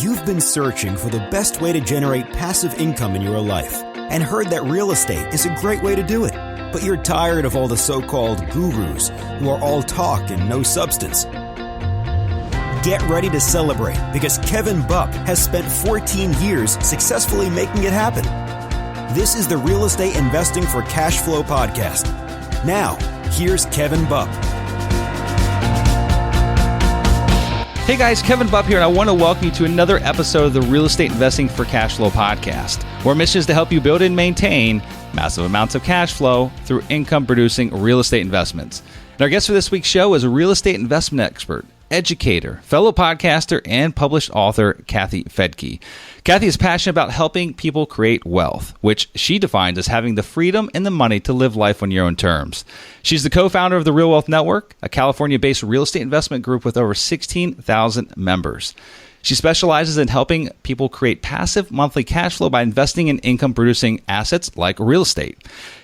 You've been searching for the best way to generate passive income in your life and heard that real estate is a great way to do it. But you're tired of all the so-called gurus who are all talk and no substance. Get ready to celebrate because Kevin Bupp has spent 14 years successfully making it happen. This is the Real Estate Investing for Cash Flow podcast. Now, here's Kevin Bupp. Hey guys, Kevin Bupp here, and I want to welcome you to another episode of the Real Estate Investing for Cash Flow podcast. Our mission is to help you build and maintain massive amounts of cash flow through income-producing real estate investments. And our guest for this week's show is a real estate investment expert, educator, fellow podcaster, and published author, Kathy Fettke. Kathy is passionate about helping people create wealth, which she defines as having the freedom and the money to live life on your own terms. She's the co-founder of the Real Wealth Network, a California-based real estate investment group with over 16,000 members. She specializes in helping people create passive monthly cash flow by investing in income-producing assets like real estate.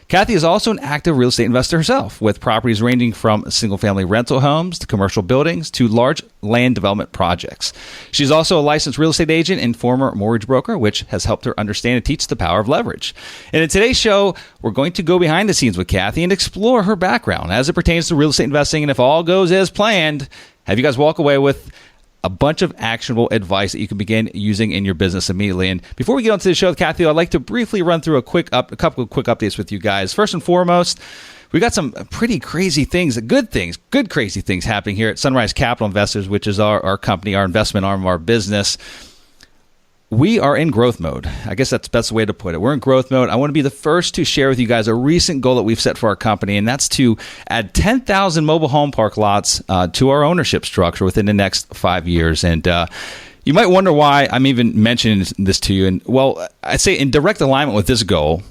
Kathy is also an active real estate investor herself, with properties ranging from single-family rental homes to commercial buildings to large land development projects. She's also a licensed real estate agent and former mortgage broker, which has helped her understand and teach the power of leverage. And in today's show, we're going to go behind the scenes with Kathy and explore her background as it pertains to real estate investing. And if all goes as planned, have you guys walk away with a bunch of actionable advice that you can begin using in your business immediately. And before we get on to the show with Kathy, I'd like to briefly run through a couple of quick updates with you guys. First and foremost, we got some pretty crazy things, good crazy things happening here at Sunrise Capital Investors, which is our company, our investment arm of our business. We are in growth mode. I guess that's the best way to put it. We're in growth mode. I want to be the first to share with you guys a recent goal that we've set for our company, and that's to add 10,000 mobile home park lots to our ownership structure within the next 5 years. And you might wonder why I'm even mentioning this to you. And well, I'd say in direct alignment with this goal,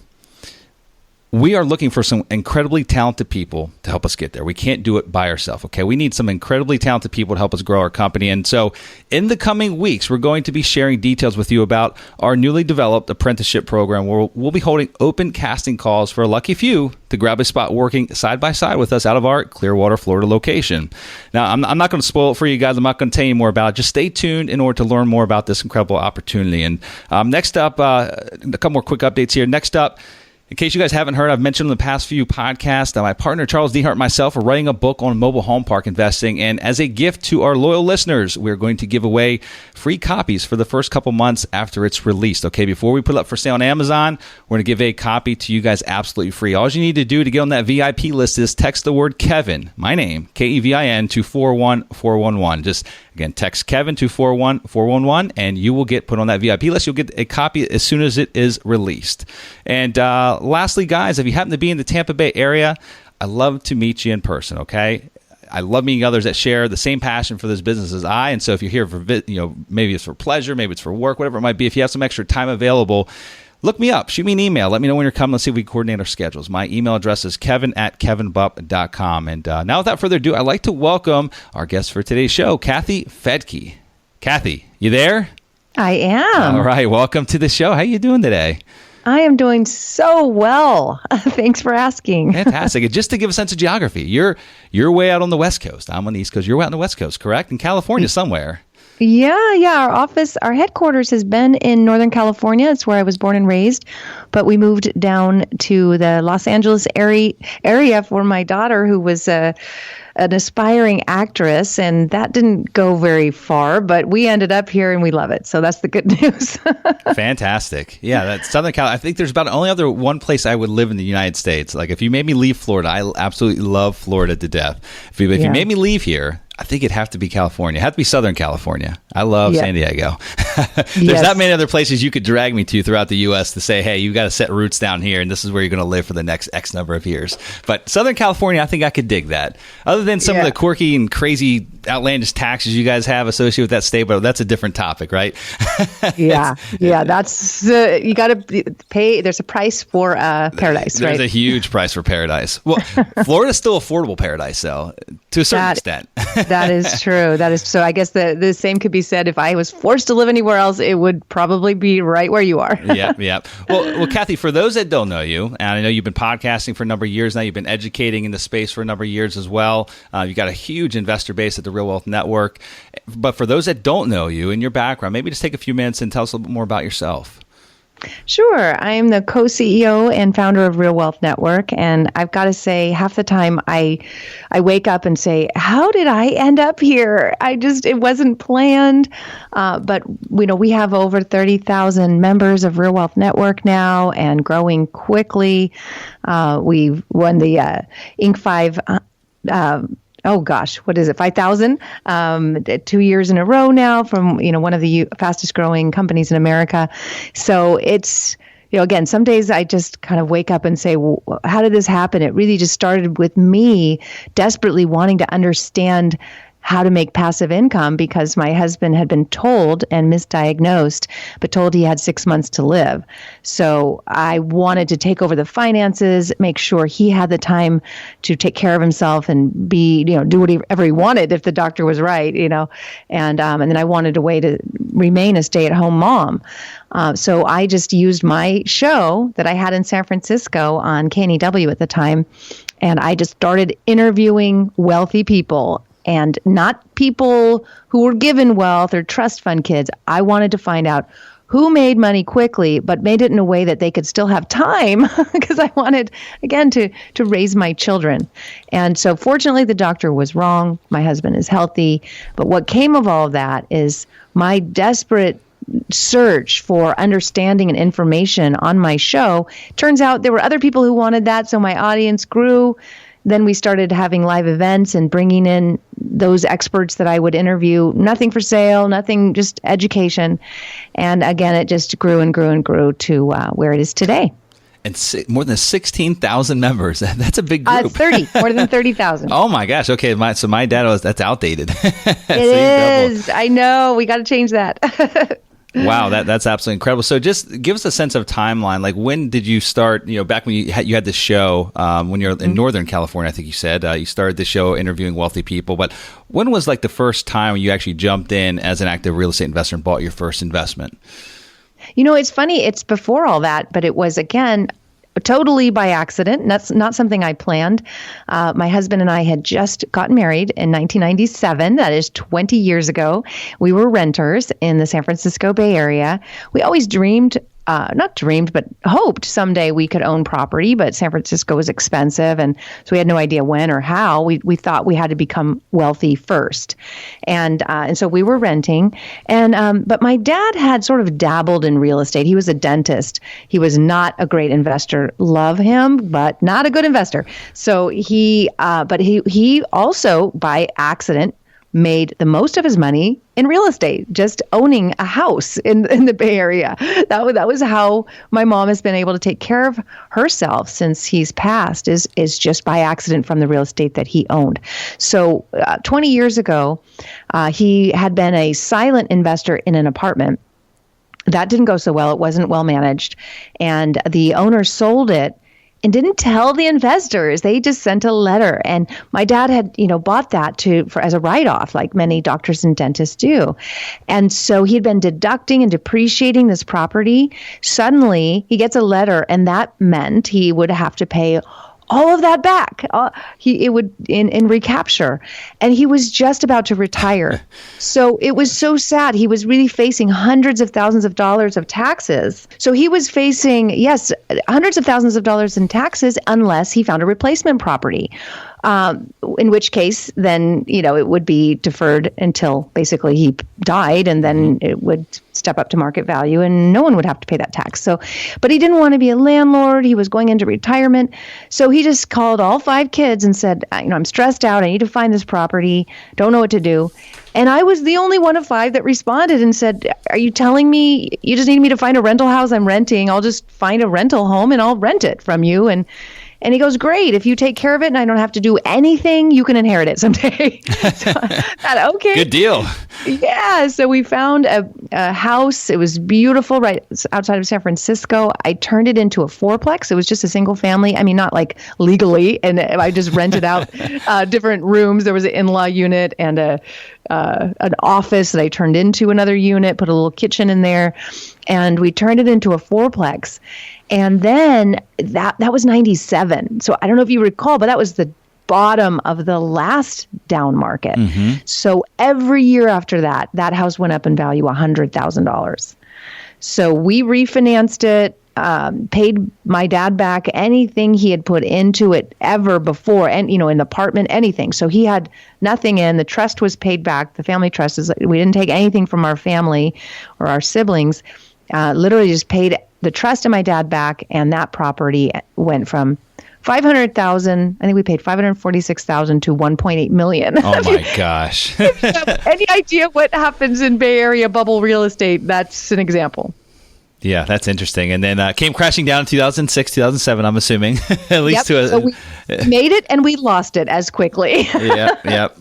we are looking for some incredibly talented people to help us get there. We can't do it by ourselves, okay? We need some incredibly talented people to help us grow our company. And so in the coming weeks, we're going to be sharing details with you about our newly developed apprenticeship program where we'll be holding open casting calls for a lucky few to grab a spot working side by side with us out of our Clearwater, Florida location. Now, I'm not going to spoil it for you guys. I'm not going to tell you more about it. Just stay tuned in order to learn more about this incredible opportunity. And next up, a couple more quick updates here. Next up, in case you guys haven't heard, I've mentioned in the past few podcasts, my partner Charles Dehart and myself are writing a book on mobile home park investing. And as a gift to our loyal listeners, we're going to give away free copies for the first couple months after it's released. Okay, before we put it up for sale on Amazon, we're going to give a copy to you guys absolutely free. All you need to do to get on that VIP list is text the word Kevin, my name, Kevin, to 41411. Just again, text Kevin to 41411, and you will get put on that VIP list. You'll get a copy as soon as it is released. And lastly, guys, if you happen to be in the Tampa Bay area, I'd love to meet you in person, okay? I love meeting others that share the same passion for this business as I. And so if you're here for, maybe it's for pleasure, maybe it's for work, whatever it might be, if you have some extra time available, look me up. Shoot me an email. Let me know when you're coming. Let's see if we can coordinate our schedules. My email address is kevin@kevinbupp.com. And now without further ado, I'd like to welcome our guest for today's show, Kathy Fettke. Kathy, you there? I am. All right. Welcome to the show. How you doing today? I am doing so well. Thanks for asking. Fantastic. And just to give a sense of geography, you're way out on the West Coast. I'm on the East Coast. You're out on the West Coast, correct? In California somewhere. Yeah. Our headquarters has been in Northern California. It's where I was born and raised. But we moved down to the Los Angeles area for my daughter, who was an aspiring actress, and that didn't go very far, but we ended up here and we love it. So that's the good news. Fantastic. Yeah, that's Southern California. I think there's about only other one place I would live in the United States. Like if you made me leave Florida, I absolutely love Florida to death. If you made me leave here, I think it'd have to be California. It'd have to be Southern California. I love San Diego. There's not many other places you could drag me to throughout the U.S. to say, hey, you've got to set roots down here, and this is where you're going to live for the next X number of years. But Southern California, I think I could dig that. Other than some of the quirky and crazy outlandish taxes you guys have associated with that state, but that's a different topic, right? That's you got to pay. There's a price for paradise, right? There's a huge price for paradise. Well, Florida's still affordable paradise, though. to a certain extent. That is true. That is so. I guess the same could be said if I was forced to live anywhere else, it would probably be right where you are. Yeah. Well, Kathy, for those that don't know you, and I know you've been podcasting for a number of years now, you've been educating in the space for a number of years as well. You've got a huge investor base at the Real Wealth Network. But for those that don't know you and your background, maybe just take a few minutes and tell us a little bit more about yourself. Sure. I am the co-CEO and founder of Real Wealth Network. And I've got to say, half the time I wake up and say, how did I end up here? It wasn't planned. But we have over 30,000 members of Real Wealth Network now and growing quickly. We've won the Inc. 5 what is it? 5,000, 2 years in a row now from, one of the fastest growing companies in America. So it's, again, some days I just kind of wake up and say, well, how did this happen? It really just started with me desperately wanting to understand how to make passive income because my husband had been told and misdiagnosed, but told he had 6 months to live. So I wanted to take over the finances, make sure he had the time to take care of himself and do whatever he wanted if the doctor was right, and then I wanted a way to remain a stay-at-home mom. So I just used my show that I had in San Francisco on KNEW at the time, and I just started interviewing wealthy people. And not people who were given wealth or trust fund kids. I wanted to find out who made money quickly, but made it in a way that they could still have time because I wanted, again, to raise my children. And so fortunately, the doctor was wrong. My husband is healthy. But what came of all of that is my desperate search for understanding and information on my show. Turns out there were other people who wanted that, so my audience grew. Then we started having live events and bringing in those experts that I would interview. Nothing for sale, nothing, just education. And again, it just grew and grew and grew to where it is today. And more than 16,000 members. That's a big group. More than 30,000. Oh my gosh. Okay. So my data that's outdated. It is. I know. We got to change that. Wow, that's absolutely incredible. So just give us a sense of timeline. Like, when did you start, back when you had this show, when you're in Northern California, I think you said, you started the show interviewing wealthy people. But when was like the first time you actually jumped in as an active real estate investor and bought your first investment? It's funny. It's before all that, but it was, again, totally by accident. That's not something I planned. My husband and I had just gotten married in 1997. That is 20 years ago. We were renters in the San Francisco Bay Area. We always but hoped someday we could own property, but San Francisco was expensive. And so we had no idea when or how. We thought we had to become wealthy first. And so we were renting. But my dad had sort of dabbled in real estate. He was a dentist. He was not a great investor. Love him, but not a good investor. So he also by accident made the most of his money in real estate, just owning a house in the Bay Area. That was how my mom has been able to take care of herself since he's passed, is just by accident from the real estate that he owned. So 20 years ago, he had been a silent investor in an apartment. That didn't go so well. It wasn't well managed. And the owner sold it and didn't tell the investors. They just sent a letter. And my dad had, bought that as a write-off, like many doctors and dentists do. And so he had been deducting and depreciating this property. Suddenly, he gets a letter, and that meant he would have to pay all of that back. It would in recapture, and he was just about to retire. So it was so sad. He was really facing hundreds of thousands of dollars of taxes. So he was facing, yes, hundreds of thousands of dollars in taxes unless he found a replacement property. In which case, then, it would be deferred until basically he died, and then it would step up to market value and no one would have to pay that tax. So, but he didn't want to be a landlord. He was going into retirement. So he just called all 5 kids and said, I'm stressed out. I need to find this property. Don't know what to do. And I was the only one of 5 that responded and said, are you telling me you just need me to find a rental house I'm renting? I'll just find a rental home and I'll rent it from you. And he goes, great. If you take care of it and I don't have to do anything, you can inherit it someday. So I thought, okay. Good deal. Yeah, so we found a house. It was beautiful right outside of San Francisco. I turned it into a fourplex. It was just a single family. I mean, not like legally. And I just rented out different rooms. There was an in-law unit and an office that I turned into another unit, put a little kitchen in there. And we turned it into a fourplex. And then that was 97. So I don't know if you recall, but that was the bottom of the last down market. So every year after that, that house went up in value $100,000. So we refinanced it, paid my dad back anything he had put into it ever before, and in the apartment, anything. So he had nothing in. The trust was paid back. The family trust we didn't take anything from our family or our siblings. Literally just paid the trust and my dad back, and that property went from $500,000. I think we paid $546,000 to $1.8 million. Oh my gosh! If you have any idea what happens in Bay Area bubble real estate? That's an example. Yeah, that's interesting. And then came crashing down in 2006, 2007. I'm assuming at least to a. So we made it and we lost it as quickly. Yep.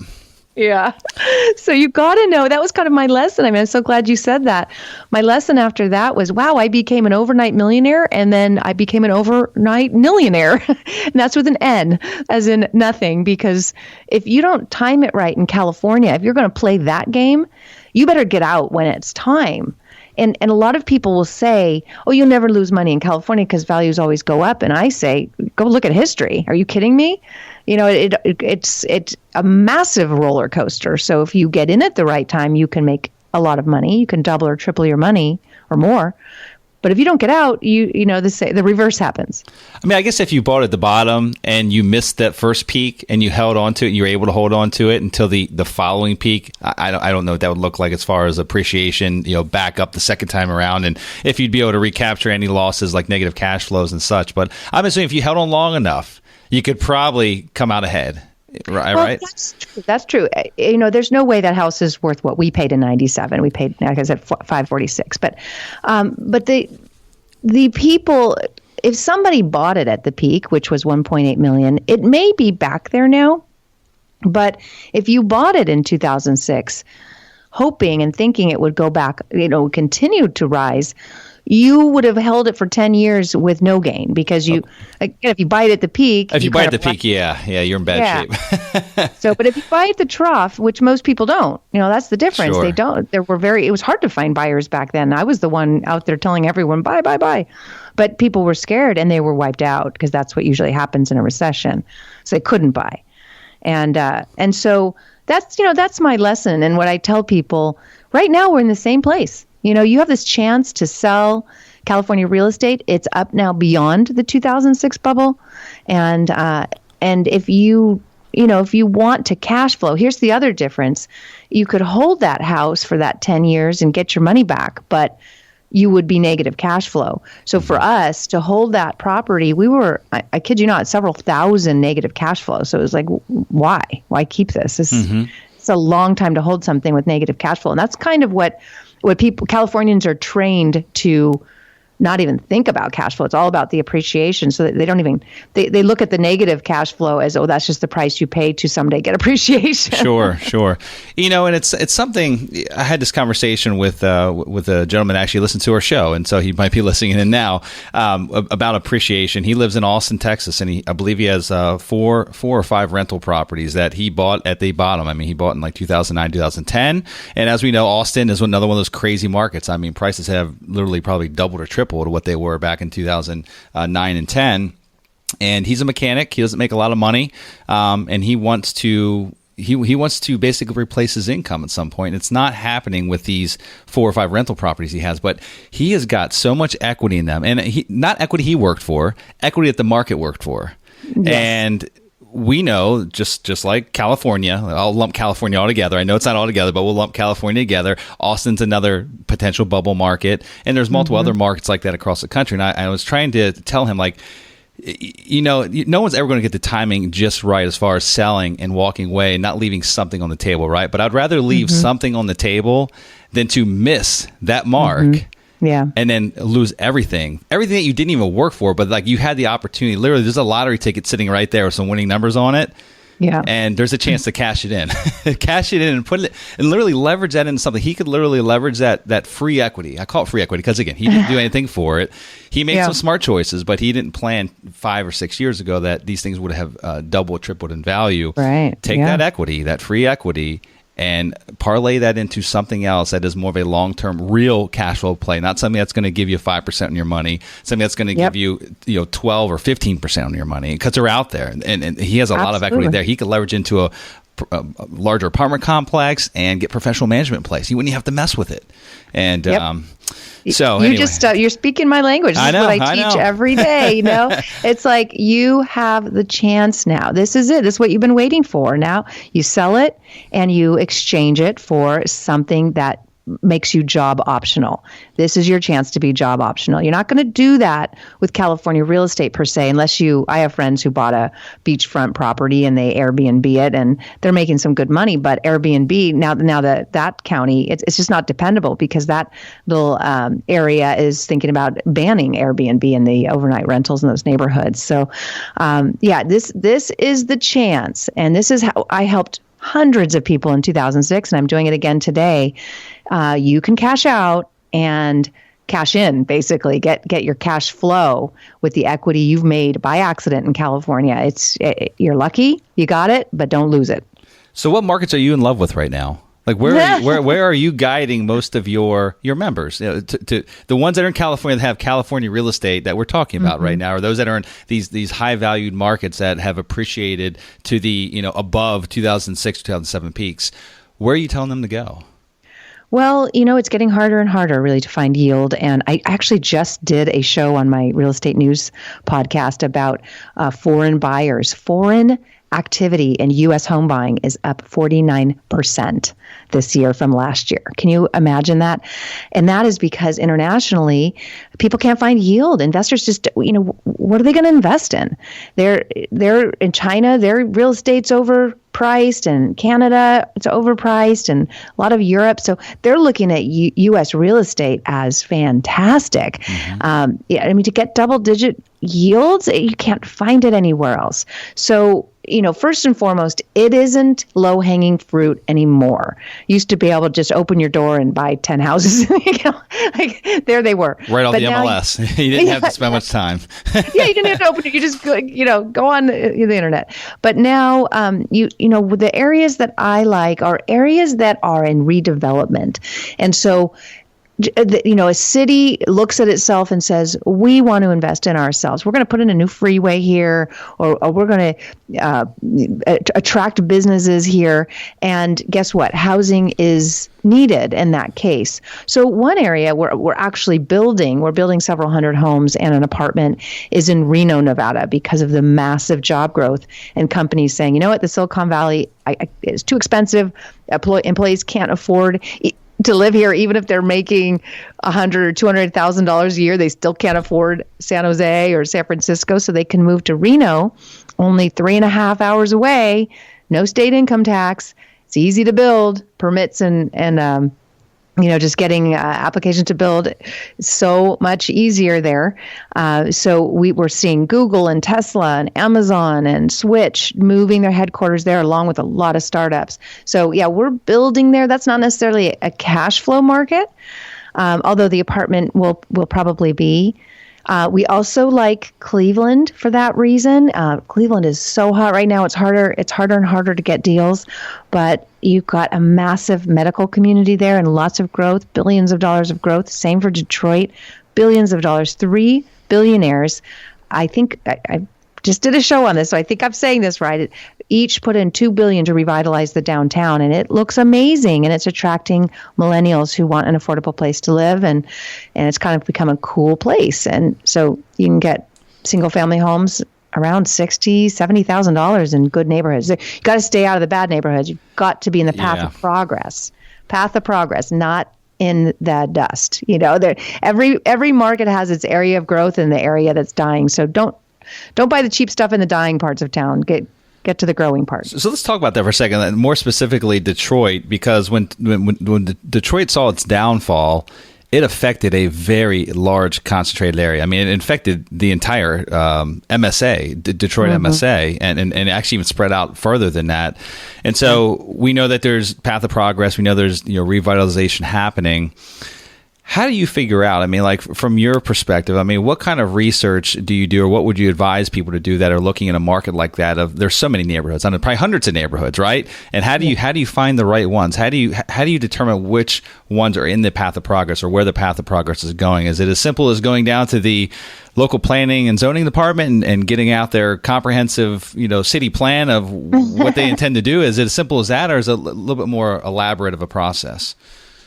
Yeah. So you got to know, that was kind of my lesson. I mean, I'm so glad you said that. My lesson after that was, wow, I became an overnight millionaire, and then I became an overnight millionaire. And that's with an N, as in nothing, because if you don't time it right in California, if you're going to play that game, you better get out when it's time. And a lot of people will say, oh, you'll never lose money in California because values always go up. And I say, go look at history. Are you kidding me? It's a massive roller coaster. So if you get in at the right time, you can make a lot of money. You can double or triple your money or more. But if you don't get out, the reverse happens. I mean, I guess if you bought at the bottom and you missed that first peak and you held on to it, and you were able to hold on to it until the following peak, I don't know what that would look like as far as appreciation, back up the second time around, and if you'd be able to recapture any losses like negative cash flows and such. But I'm assuming if you held on long enough, you could probably come out ahead. Right? That's true. There's no way that house is worth what we paid in 97. We paid, like I said, $546. But the people, if somebody bought it at the peak, which was $1.8 million, it may be back there now. But if you bought it in 2006, hoping and thinking it would go back, continue to rise, you would have held it for 10 years with no gain, because if you buy it at the peak. If you buy it at the peak, you're in bad shape. But if you buy at the trough, which most people don't, that's the difference. Sure. They don't. It was hard to find buyers back then. I was the one out there telling everyone, buy, buy, buy. But people were scared and they were wiped out, because that's what usually happens in a recession. So they couldn't buy. And so that's my lesson. And what I tell people, right now we're in the same place. You have this chance to sell California real estate. It's up now beyond the 2006 bubble. And if you want to cash flow, here's the other difference. You could hold that house for that 10 years and get your money back, but you would be negative cash flow. So for us to hold that property, we were, I kid you not, several thousand negative cash flow. So it was like, why? Why keep this? It's a long time to hold something with negative cash flow. And that's kind of what Californians are trained to not even think about cash flow. It's all about the appreciation. So that they don't even, they look at the negative cash flow as, oh, that's just the price you pay to someday get appreciation. Sure. And it's something, I had this conversation with a gentleman actually listened to our show, and so he might be listening in now, about appreciation. He lives in Austin, Texas, and I believe he has 4 or 5 rental properties that he bought at the bottom. I mean, he bought in like 2009, 2010. And as we know, Austin is another one of those crazy markets. I mean, prices have literally probably doubled or tripled to what they were back in 2009 and 10. And he's a mechanic. He doesn't make a lot of money, and he wants to basically replace his income at some point. It's not happening with these 4 or 5 rental properties he has, but he has got so much equity in them, and not equity he worked for, equity that the market worked for. Yes. And we know, just like California, I'll lump California all together. I know it's not all together, but we'll lump California together. Austin's another potential bubble market, and there's multiple other markets like that across the country. And I was trying to tell him, like, no one's ever going to get the timing just right as far as selling and walking away and not leaving something on the table, right? But I'd rather leave something on the table than to miss that mark. Yeah. And then lose everything that you didn't even work for, but like you had the opportunity. Literally, there's a lottery ticket sitting right there with some winning numbers on it. Yeah. And there's a chance to cash it in, and put it and literally leverage that into something. He could literally leverage that free equity. I call it free equity because, again, he didn't do anything for it. He made some smart choices, but he didn't plan 5 or 6 years ago that these things would have doubled, tripled in value. Right. Take that equity, that free equity, and parlay that into something else that is more of a long-term real cash flow play, not something that's going to give you 5% on your money, something that's going to give you 12 or 15% on your money, because they're out there. And he has a lot of equity there. He could leverage into a larger apartment complex and get professional management in place. You wouldn't even have to mess with it. And so you anyway. you're speaking my language. This is what I teach every day. It's like you have the chance now. This is it. This is what you've been waiting for. Now you sell it and you exchange it for something that makes you job optional. This is your chance to be job optional. You're not going to do that with California real estate per se, unless I have friends who bought a beachfront property and they Airbnb it and they're making some good money. But Airbnb, now that county, it's just not dependable, because that little area is thinking about banning Airbnb and the overnight rentals in those neighborhoods. So this is the chance. And this is how I helped hundreds of people in 2006, and I'm doing it again today. You can cash out and cash in, basically get your cash flow with the equity you've made by accident in California. You're lucky, you got it, but don't lose it. So what markets are you in love with right now? Like where are you guiding most of your members? To the ones that are in California that have California real estate that we're talking about right now, or those that are in these high valued markets that have appreciated to the above 2006 2007 peaks. Where are you telling them to go? Well, it's getting harder and harder really to find yield. And I actually just did a show on my real estate news podcast about foreign buyers. Foreign activity in U.S. home buying is up 49% this year from last year. Can you imagine that? And that is because internationally, people can't find yield. Investors just, what are they going to invest in? They're in China, their real estate's overpriced, and Canada, it's overpriced, and a lot of Europe. So they're looking at U.S. real estate as fantastic. To get double-digit yields, you can't find it anywhere else. So, first and foremost, it isn't low-hanging fruit anymore. Used to be able to just open your door and buy 10 houses. There they were. Right off the MLS. You didn't have to spend much time. You didn't have to open it. You just go on the internet. But now, the areas that I like are areas that are in redevelopment. And so, a city looks at itself and says, we want to invest in ourselves. We're going to put in a new freeway here, or we're going to attract businesses here. And guess what? Housing is needed in that case. So one area where we're actually building several hundred homes and an apartment is in Reno, Nevada, because of the massive job growth and companies saying, the Silicon Valley is too expensive. Employees can't afford to live here. Even if they're making $100,000 or $200,000 a year, they still can't afford San Jose or San Francisco, so they can move to Reno, only 3.5 hours away, no state income tax. It's easy to build, permits and just getting applications to build so much easier there. So we're seeing Google and Tesla and Amazon and Switch moving their headquarters there, along with a lot of startups. So we're building there. That's not necessarily a cash flow market, although the apartment will probably be. We also like Cleveland for that reason. Cleveland is so hot right now. It's harder and harder to get deals, but you've got a massive medical community there and lots of growth, billions of dollars of growth. Same for Detroit, billions of dollars, 3 billionaires. I think I just did a show on this, so I think I'm saying this right. Each put in $2 billion to revitalize the downtown, and it looks amazing, and it's attracting millennials who want an affordable place to live, and it's kind of become a cool place. And so you can get single-family homes around $60,000, $70,000 in good neighborhoods. You got to stay out of the bad neighborhoods. You've got to be in the path of progress. Path of progress, not in the dust. Every market has its area of growth and the area that's dying. So don't buy the cheap stuff in the dying parts of town. Get to the growing part. So let's talk about that for a second, and more specifically Detroit, because when Detroit saw its downfall, it affected a very large concentrated area. I mean, it infected the entire MSA, Detroit MSA, and actually even spread out further than that. And so we know that there's path of progress. We know there's revitalization happening. How do you figure out, I mean, like from your perspective, I mean, what kind of research do you do, or what would you advise people to do that are looking in a market like that? There's so many neighborhoods, I mean, probably hundreds of neighborhoods, right? And how do you find the right ones? How do you determine which ones are in the path of progress or where the path of progress is going? Is it as simple as going down to the local planning and zoning department and getting out their comprehensive, city plan of what they intend to do? Is it as simple as that, or is it a little bit more elaborate of a process?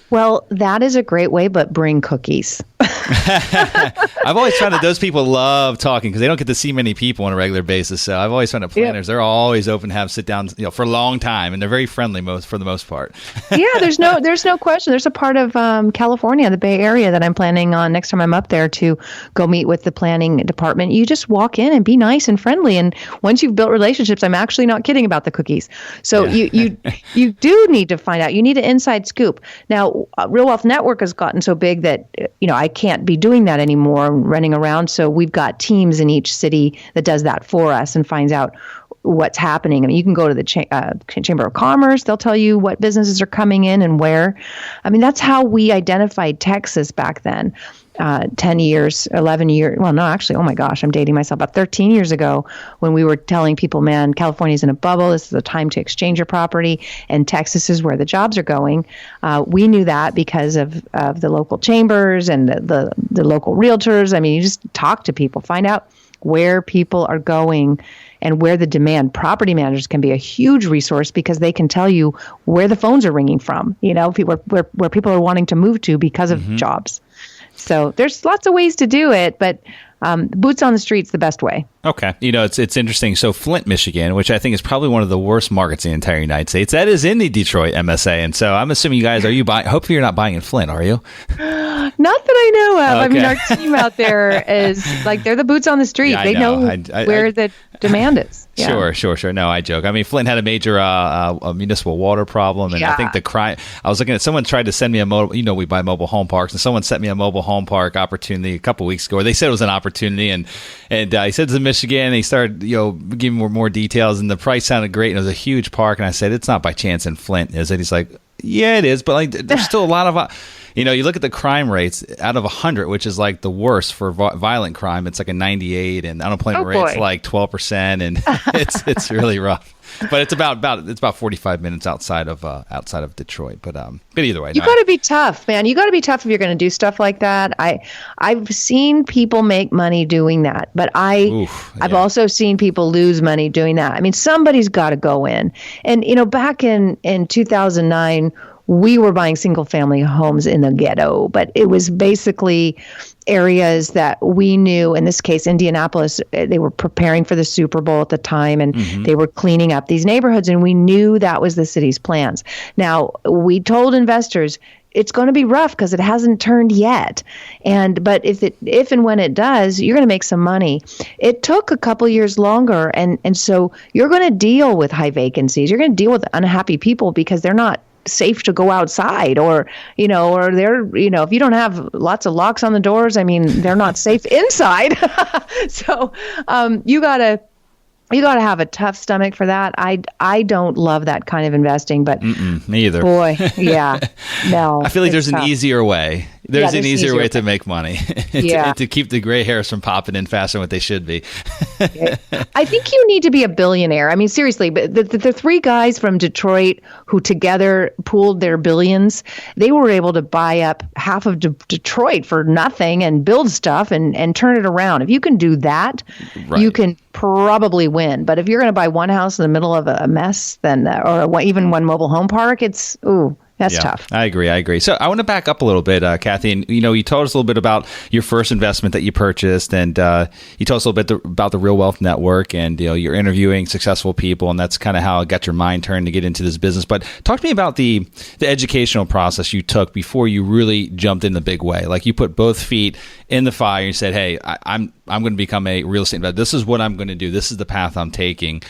Well, that is a great way, but bring cookies. I've always found that those people love talking because they don't get to see many people on a regular basis. So I've always found that planners, they're always open to have sit down, for a long time, and they're very friendly for the most part. Yeah, there's no question. There's a part of California, the Bay Area, that I'm planning on next time I'm up there to go meet with the planning department. You just walk in and be nice and friendly, and once you've built relationships, I'm actually not kidding about the cookies. So you do need to find out. You need an inside scoop. Now, Real Wealth Network has gotten so big that I can't be doing that anymore, running around. So we've got teams in each city that does that for us and finds out what's happening. I mean, you can go to the Chamber of Commerce. They'll tell you what businesses are coming in and where. I mean, that's how we identified Texas back then. 10 years, 11 years. Well, no, actually, oh my gosh, I'm dating myself. About 13 years ago, when we were telling people, man, California's in a bubble. This is the time to exchange your property, and Texas is where the jobs are going. We knew that because of the local chambers and the local realtors. I mean, you just talk to people, find out where people are going and where the demand. Property managers can be a huge resource because they can tell you where the phones are ringing from, where people are wanting to move to because of jobs. So there's lots of ways to do it, but boots on the street's the best way. Okay. It's interesting. So Flint, Michigan, which I think is probably one of the worst markets in the entire United States, that is in the Detroit MSA. And so I'm assuming you guys, are you buying? Hopefully you're not buying in Flint, are you? Not that I know of. Okay. I mean, our team out there is like, they're the boots on the street. Yeah, they know where the demand is. Yeah. Sure. No, I joke. I mean, Flint had a major a municipal water problem, and I think the crime. I was looking at, someone tried to send me a mobile. We buy mobile home parks, and someone sent me a mobile home park opportunity a couple weeks ago. Or they said it was an opportunity, and he said it's in Michigan. And he started giving more details, and the price sounded great, and it was a huge park. And I said, it's not by chance in Flint, is it? He's like, yeah, it is, but like there's still a lot of. You look at the crime rates out of 100, which is like the worst for violent crime. It's like a 98, and unemployment rate's like 12%, and it's really rough. But it's about 45 minutes outside of Detroit. But either way, you got to be tough, man. You got to be tough if you're going to do stuff like that. I've seen people make money doing that, but I've also seen people lose money doing that. I mean, somebody's got to go in, and back in 2009. We were buying single family homes in the ghetto, but it was basically areas that we knew, in this case, Indianapolis, they were preparing for the Super Bowl at the time, and they were cleaning up these neighborhoods, and we knew that was the city's plans. Now, we told investors, it's going to be rough because it hasn't turned yet. But if and when it does, you're going to make some money. It took a couple years longer. And so you're going to deal with high vacancies. You're going to deal with unhappy people because they're not safe to go outside, or they're, if you don't have lots of locks on the doors, I mean, they're not safe inside. So you gotta have a tough stomach for that. I don't love that kind of investing, but me either. Boy, yeah, no. I feel like there's an easier way. There's an easier way to make money, to keep the gray hairs from popping in faster than what they should be. I think you need to be a billionaire. I mean, seriously, but the three guys from Detroit who together pooled their billions, they were able to buy up half of Detroit for nothing and build stuff and turn it around. If you can do that, you can probably win. But if you're going to buy one house in the middle of a mess, then or even one mobile home park, it's that's tough. I agree. So I want to back up a little bit, Kathy. And you told us a little bit about your first investment that you purchased, and you told us a little bit about the Real Wealth Network, and you're interviewing successful people, and that's kind of how it got your mind turned to get into this business. But talk to me about the educational process you took before you really jumped in the big way. Like, you put both feet in the fire and you said, "Hey, I'm going to become a real estate investor. This is what I'm going to do. This is the path I'm taking."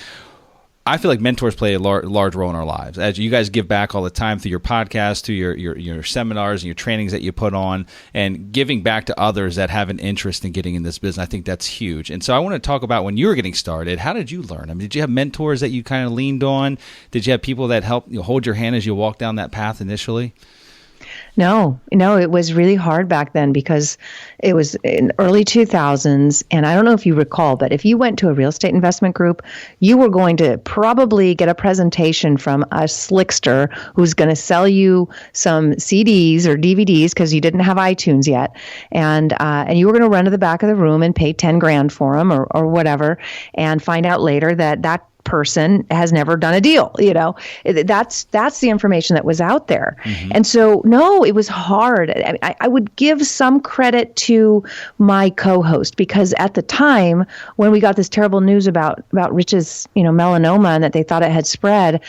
I feel like mentors play a large role in our lives. As you guys give back all the time through your podcast, through your seminars and your trainings that you put on, and giving back to others that have an interest in getting in this business, I think that's huge. And so I want to talk about when you were getting started, how did you learn? I mean, did you have mentors that you kind of leaned on? Did you have people that helped hold your hand as you walked down that path initially? No, it was really hard back then because it was in early 2000s. And I don't know if you recall, but if you went to a real estate investment group, you were going to probably get a presentation from a slickster who's going to sell you some CDs or DVDs because you didn't have iTunes yet. And you were going to run to the back of the room and pay 10 grand for them or whatever, and find out later that person has never done a deal. That's the information that was out there. Mm-hmm. And so, no, it was hard. I would give some credit to my co-host because at the time when we got this terrible news about Rich's, melanoma and that they thought it had spread,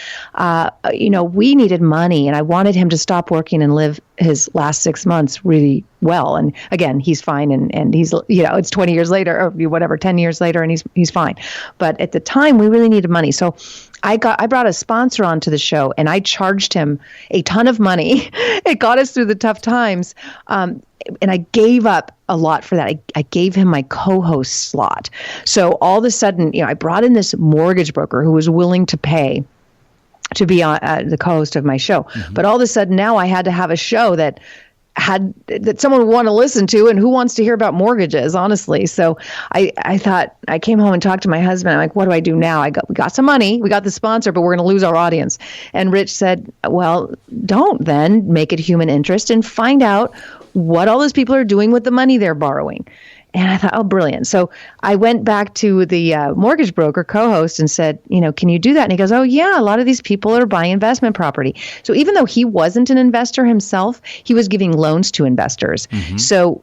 we needed money and I wanted him to stop working and live his last 6 months really well. And again, he's fine and he's, it's 20 years later or whatever, 10 years later and he's fine. But at the time we really needed money. So I brought a sponsor onto the show and I charged him a ton of money. It got us through the tough times. And I gave up a lot for that. I gave him my co-host slot. So all of a sudden, I brought in this mortgage broker who was willing to pay to be the co-host of my show. Mm-hmm. But all of a sudden now I had to have a show that someone would want to listen to, and who wants to hear about mortgages, honestly. So I thought, I came home and talked to my husband. I'm like, what do I do now? We got some money, we got the sponsor, but we're going to lose our audience. And Rich said, well, don't then make it human interest and find out what all those people are doing with the money they're borrowing. And I thought, oh, brilliant. So I went back to the mortgage broker co-host and said, can you do that? And he goes, oh, yeah, a lot of these people are buying investment property. So even though he wasn't an investor himself, he was giving loans to investors. Mm-hmm. So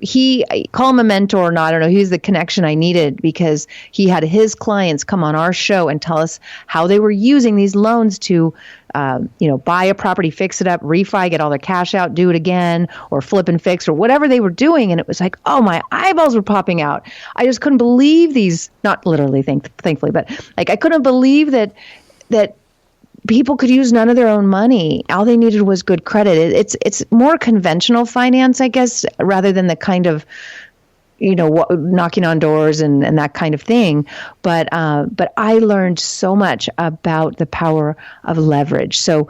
call him a mentor or not, I don't know, he was the connection I needed because he had his clients come on our show and tell us how they were using these loans to buy a property, fix it up, refi, get all their cash out, do it again, or flip and fix, or whatever they were doing. And it was like, oh, my eyeballs were popping out. I just couldn't believe these, not literally, thankfully, but like I couldn't believe that people could use none of their own money. All they needed was good credit. It's more conventional finance, I guess, rather than the kind of knocking on doors and that kind of thing. But I learned so much about the power of leverage. So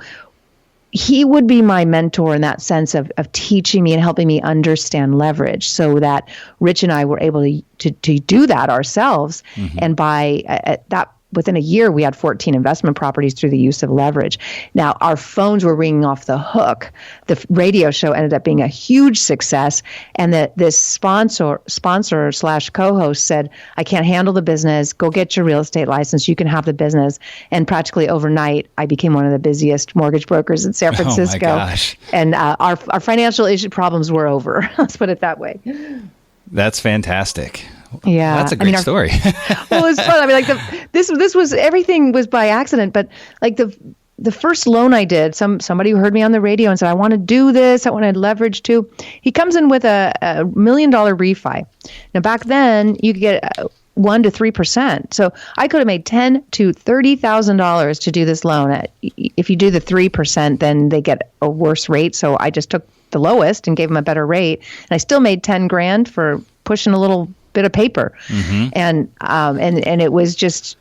he would be my mentor in that sense of teaching me and helping me understand leverage so that Rich and I were able to do that ourselves. Mm-hmm. And by that, within a year, we had 14 investment properties through the use of leverage. Now, our phones were ringing off the hook. The radio show ended up being a huge success. And this sponsor / co-host said, I can't handle the business. Go get your real estate license. You can have the business. And practically overnight, I became one of the busiest mortgage brokers in San Francisco. Oh my gosh. And our financial issue problems were over. Let's put it that way. That's fantastic. Yeah, that's a great story. Well, it was fun. I mean, this was everything was by accident, but like the first loan I did, somebody who heard me on the radio and said, I want to do this, I want to leverage too. He comes in with a $1 million refi. Now back then you could get 1% to 3%. So I could have made $10,000 to $30,000 to do this loan. If you do the 3%, then they get a worse rate. So I just took the lowest and gave them a better rate, and I still made 10 grand for pushing a little bit of paper. Mm-hmm. And it was just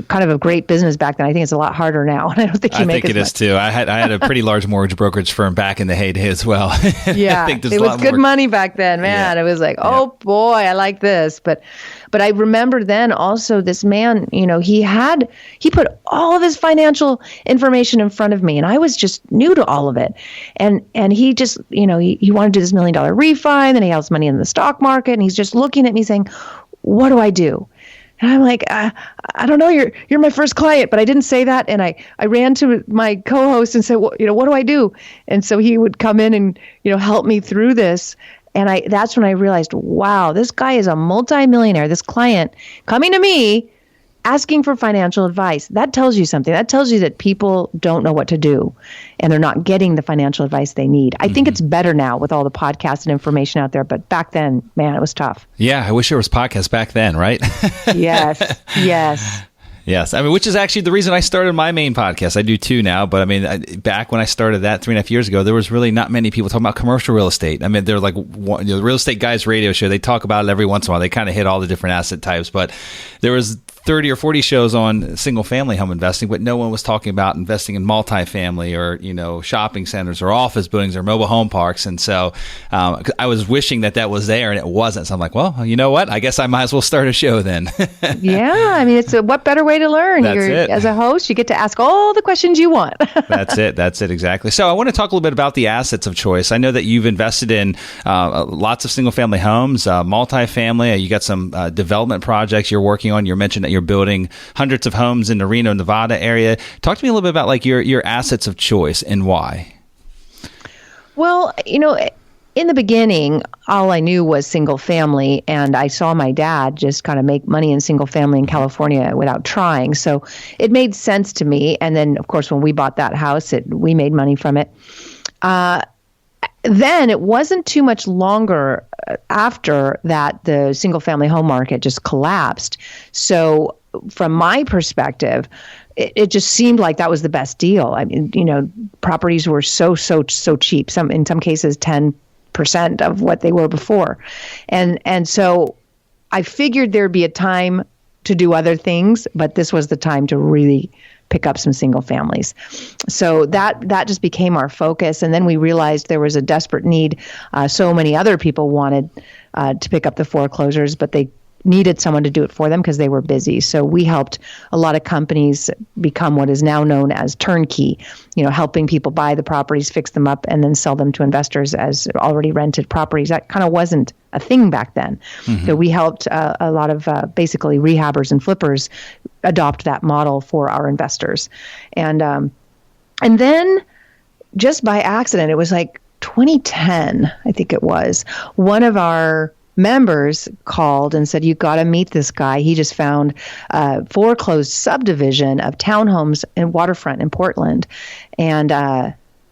kind of a great business back then. I think it's a lot harder now. I don't think you make as much. I think it is too. I had a pretty large mortgage brokerage firm back in the heyday as well. Yeah, I think it was good money back then, man. Yeah. It was like, oh boy, I like this. But I remember then also this man, he put all of his financial information in front of me, and I was just new to all of it. And he just, he wanted to do this $1 million refi, and then he has money in the stock market, and he's just looking at me saying, what do I do? And I'm like, I don't know, you're my first client, but I didn't say that. And I ran to my co-host and said, what do I do? And so he would come in and, help me through this. And that's when I realized, wow, this guy is a multimillionaire. This client coming to me, asking for financial advice. That tells you something. That tells you that people don't know what to do and they're not getting the financial advice they need. I think it's better now with all the podcasts and information out there, but back then, man, it was tough. Yeah, I wish there was podcasts back then, right? Yes. Yes. I mean, which is actually the reason I started my main podcast. I do two now, but I mean, back when I started that 3.5 years ago, there was really not many people talking about commercial real estate. I mean, they're like, the Real Estate Guys radio show, they talk about it every once in a while. They kind of hit all the different asset types, but there was 30 or 40 shows on single family home investing, but no one was talking about investing in multifamily or, shopping centers or office buildings or mobile home parks. And so I was wishing that was there and it wasn't. So I'm like, well, you know what? I guess I might as well start a show then. Yeah. I mean, what better way to learn? That's it. As a host, you get to ask all the questions you want. That's it. Exactly. So I want to talk a little bit about the assets of choice. I know that you've invested in lots of single family homes, multifamily. You got some development projects you're working on. You mentioned that you're building hundreds of homes in the Reno, Nevada area. Talk to me a little bit about like your assets of choice and why. Well, in the beginning, all I knew was single family, and I saw my dad just kind of make money in single family in California without trying. So it made sense to me. And then, of course, when we bought that house, we made money from it. Then it wasn't too much longer after that the single family home market just collapsed. So from my perspective, it just seemed like that was the best deal. I mean, properties were so cheap. In some cases, 10% of what they were before, and so I figured there'd be a time to do other things, but this was the time to really pick up some single families. So that just became our focus. And then we realized there was a desperate need. So many other people wanted to pick up the foreclosures, but they needed someone to do it for them because they were busy. So we helped a lot of companies become what is now known as turnkey, helping people buy the properties, fix them up, and then sell them to investors as already rented properties. That kind of wasn't a thing back then. Mm-hmm. So we helped a lot of basically rehabbers and flippers adopt that model for our investors. And then just by accident, it was like 2010, I think it was, one of our members called and said, you got to meet this guy. He just found a foreclosed subdivision of townhomes in waterfront in Portland. And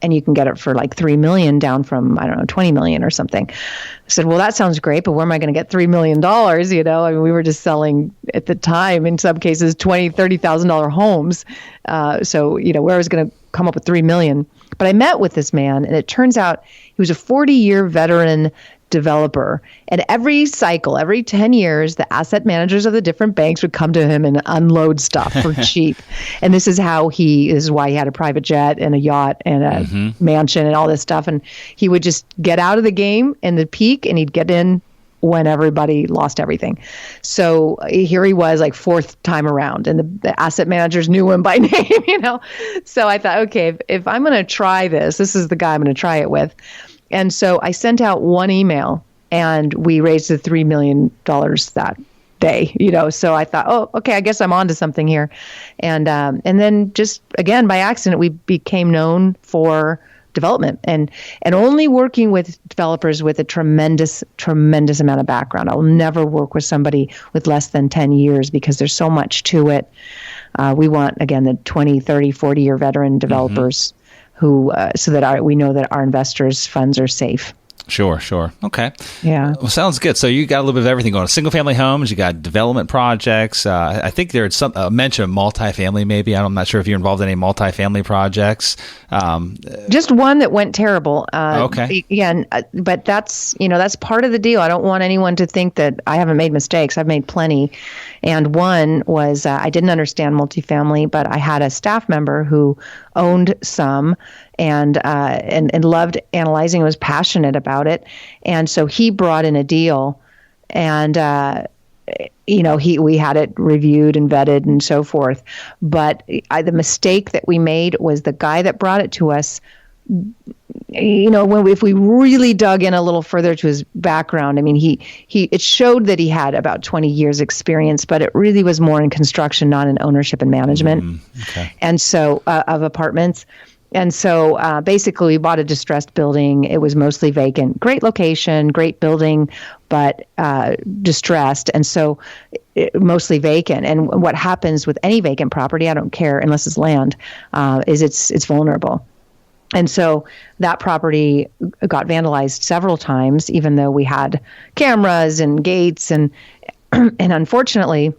you can get it for like $3 million down from, I don't know, $20 million or something. I said, well, that sounds great, but where am I going to get $3 million? I mean, we were just selling at the time, in some cases, $20,000, $30,000 homes. So, where I was going to come up with $3 million. But I met with this man, and it turns out he was a 40-year veteran developer. And every cycle, every 10 years, the asset managers of the different banks would come to him and unload stuff for cheap. And this is why he had a private jet and a yacht and a mansion and all this stuff. And he would just get out of the game in the peak, and he'd get in when everybody lost everything. So here he was, like fourth time around, and the asset managers knew him by name, So I thought, okay, if I'm going to try this is the guy I'm going to try it with. And so I sent out one email, and we raised the $3 million that day, So I thought, oh, okay, I guess I'm onto something here. And then just, again, by accident, we became known for development and only working with developers with a tremendous amount of background. I will never work with somebody with less than 10 years because there's so much to it. We want, again, the 20, 30, 40-year veteran developers who so that we know that our investors' funds are safe. Sure. Okay. Yeah. Well, sounds good. So you got a little bit of everything going on. Single family homes, you got development projects. I think there's some mention of multifamily maybe. I'm not sure if you're involved in any multifamily projects. Just one that went terrible. Okay. Again, but that's part of the deal. I don't want anyone to think that I haven't made mistakes. I've made plenty. And one was I didn't understand multifamily, but I had a staff member who owned some and loved analyzing, was passionate about it. And so he brought in a deal, and we had it reviewed and vetted and so forth. But the mistake that we made was the guy that brought it to us, if we really dug in a little further to his background, I mean, it showed that he had about 20 years experience, but it really was more in construction, not in ownership and management. Okay. And so of apartments. And so basically we bought a distressed building. It was mostly vacant. Great location, great building, but distressed. And so mostly vacant. And what happens with any vacant property, I don't care unless it's land, is it's vulnerable. And so that property got vandalized several times, even though we had cameras and gates. And unfortunately,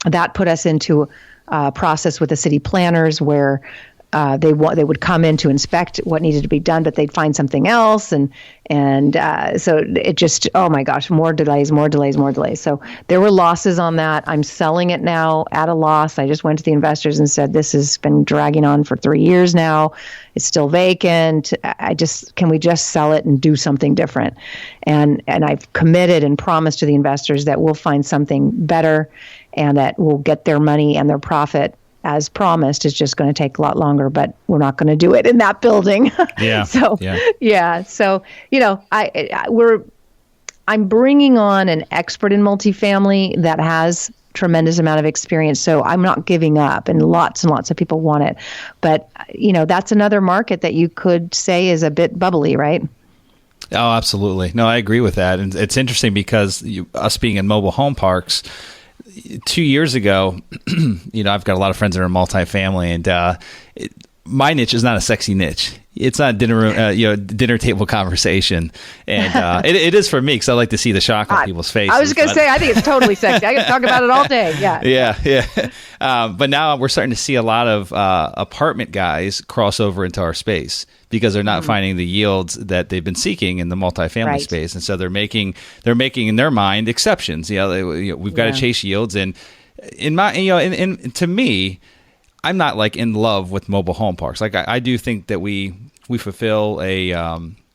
that put us into process with the city planners where they would come in to inspect what needed to be done, but they'd find something else, and so it just, oh my gosh, more delays. So there were losses on that. I'm selling it now at a loss. I just went to the investors and said, this has been dragging on for 3 years now. It's still vacant. Can we just sell it and do something different? And I've committed and promised to the investors that we'll find something better and that we'll get their money and their profit as promised. It's just going to take a lot longer, but we're not going to do it in that building. Yeah. So, yeah. So, I'm bringing on an expert in multifamily that has tremendous amount of experience. So I'm not giving up, and lots of people want it. But, that's another market that you could say is a bit bubbly, right? Oh, absolutely. No, I agree with that. And it's interesting because us being in mobile home parks, 2 years ago, I've got a lot of friends that are in multifamily, and my niche is not a sexy niche. It's not dinner room, dinner table conversation, and it is for me because I like to see the shock on people's faces. I was going to say, I think it's totally sexy. I can talk about it all day. Yeah. But now we're starting to see a lot of apartment guys cross over into our space because they're not finding the yields that they've been seeking in the multifamily space, and so they're making in their mind exceptions. We've got to chase yields, and to me, I'm not like in love with mobile home parks. Like I do think that we fulfill a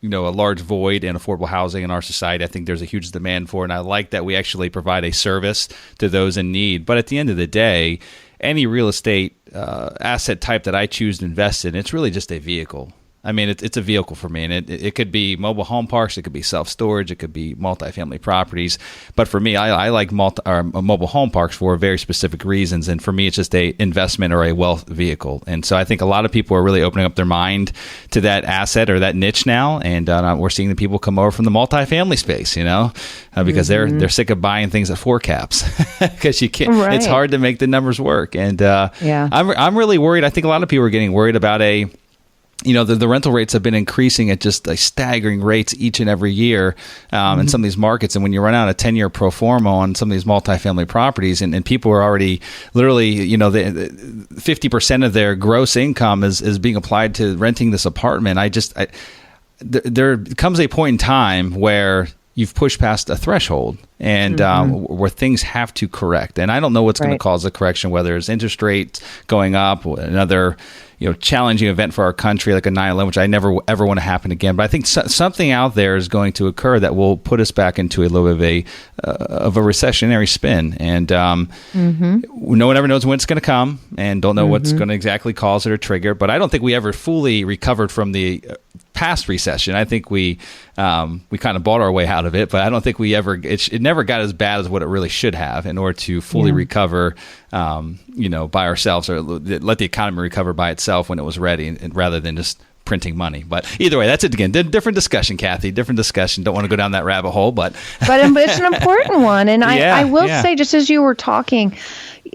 large void in affordable housing in our society. I think there's a huge demand for it, and I like that we actually provide a service to those in need. But at the end of the day, any real estate asset type that I choose to invest in, it's really just a vehicle. I mean, it's a vehicle for me, and it could be mobile home parks, it could be self-storage, it could be multifamily properties. But for me, I like mobile home parks for very specific reasons, and for me, it's just a investment or a wealth vehicle. And so I think a lot of people are really opening up their mind to that asset or that niche now, and we're seeing the people come over from the multifamily space, because they're sick of buying things at 4 caps because you can't. Right. It's hard to make the numbers work, and I'm really worried. I think a lot of people are getting worried about the rental rates have been increasing at just staggering rates each and every year in some of these markets. And when you run out a 10-year pro forma on some of these multifamily properties, and people are already literally, 50% of their gross income is being applied to renting this apartment. There comes a point in time where you've pushed past a threshold and where things have to correct. And I don't know what's going to cause the correction, whether it's interest rates going up, or another challenging event for our country like a 9/11, which I never ever want to happen again. But I think something out there is going to occur that will put us back into a little bit of a recessionary spin. And no one ever knows when it's going to come, and don't know what's going to exactly cause it or trigger. But I don't think we ever fully recovered from the past recession. I think we kind of bought our way out of it, but I don't think we ever. It never got as bad as what it really should have in order to fully recover. By ourselves, or let the economy recover by itself when it was ready, and rather than just printing money. But either way, that's it again. Different discussion, Kathy. Different discussion. Don't want to go down that rabbit hole, but it's an important one. And I will say, just as you were talking,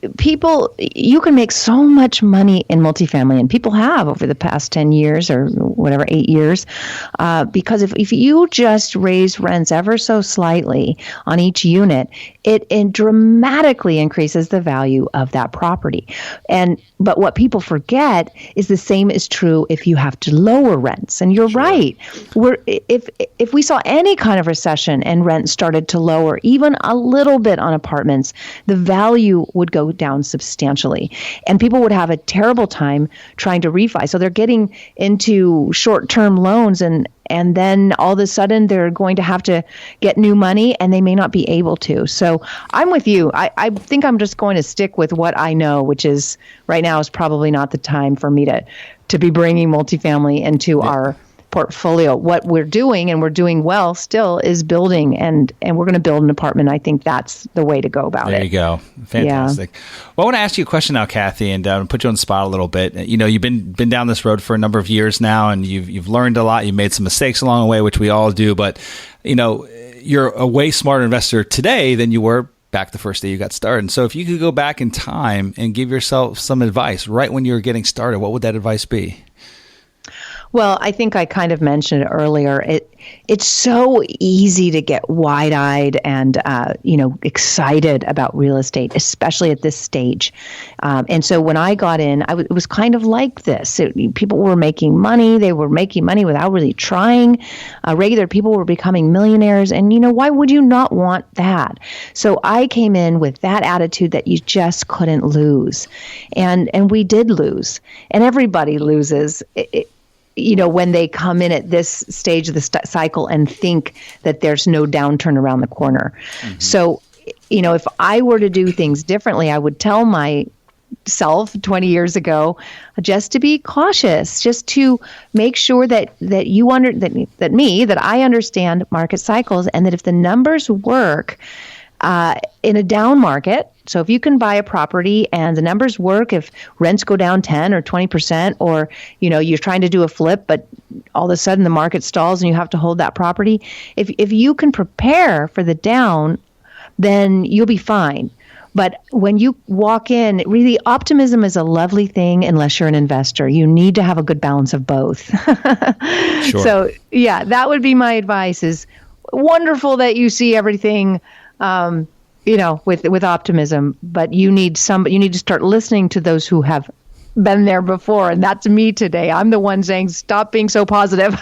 you can make so much money in multifamily, and people have over the past 10 years or whatever, 8 years, because if you just raise rents ever so slightly on each unit, it dramatically increases the value of that property. But what people forget is the same is true if you have to lower rents. And you're right. If we saw any kind of recession and rents started to lower even a little bit on apartments, the value would go down substantially, and people would have a terrible time trying to refi. So they're getting into short-term loans, and then all of a sudden they're going to have to get new money, and they may not be able to. So I'm with you. I think I'm just going to stick with what I know, which is right now is probably not the time for me to be bringing multifamily into our portfolio. What we're doing, and we're doing well still, is building, and we're going to build an apartment. I think that's the way to go about it. There you go. Fantastic. Yeah. Well, I want to ask you a question now, Kathy, and put you on the spot a little bit. You've been down this road for a number of years now, and you've learned a lot. You've made some mistakes along the way, which we all do, but you're a way smarter investor today than you were back the first day you got started. And so if you could go back in time and give yourself some advice right when you were getting started, what would that advice be? Well, I think I kind of mentioned it earlier. It's so easy to get wide-eyed and excited about real estate, especially at this stage. And so when I got in, it was kind of like this. People were making money. They were making money without really trying. Regular people were becoming millionaires. And why would you not want that? So I came in with that attitude that you just couldn't lose, and we did lose, and everybody loses. When they come in at this stage of the cycle and think that there's no downturn around the corner. Mm-hmm. So, if I were to do things differently, I would tell myself 20 years ago just to be cautious, just to make sure that I understand market cycles, and that if the numbers work in a down market. So if you can buy a property and the numbers work, if rents go down 10 or 20%, or, you're trying to do a flip, but all of a sudden the market stalls and you have to hold that property. If you can prepare for the down, then you'll be fine. But when you walk in, really, optimism is a lovely thing unless you're an investor. You need to have a good balance of both. Sure. So, yeah, that would be my advice. Is wonderful that you see everything with optimism, but you need to start listening to those who have been there before, and that's me today. I'm the one saying, stop being so positive.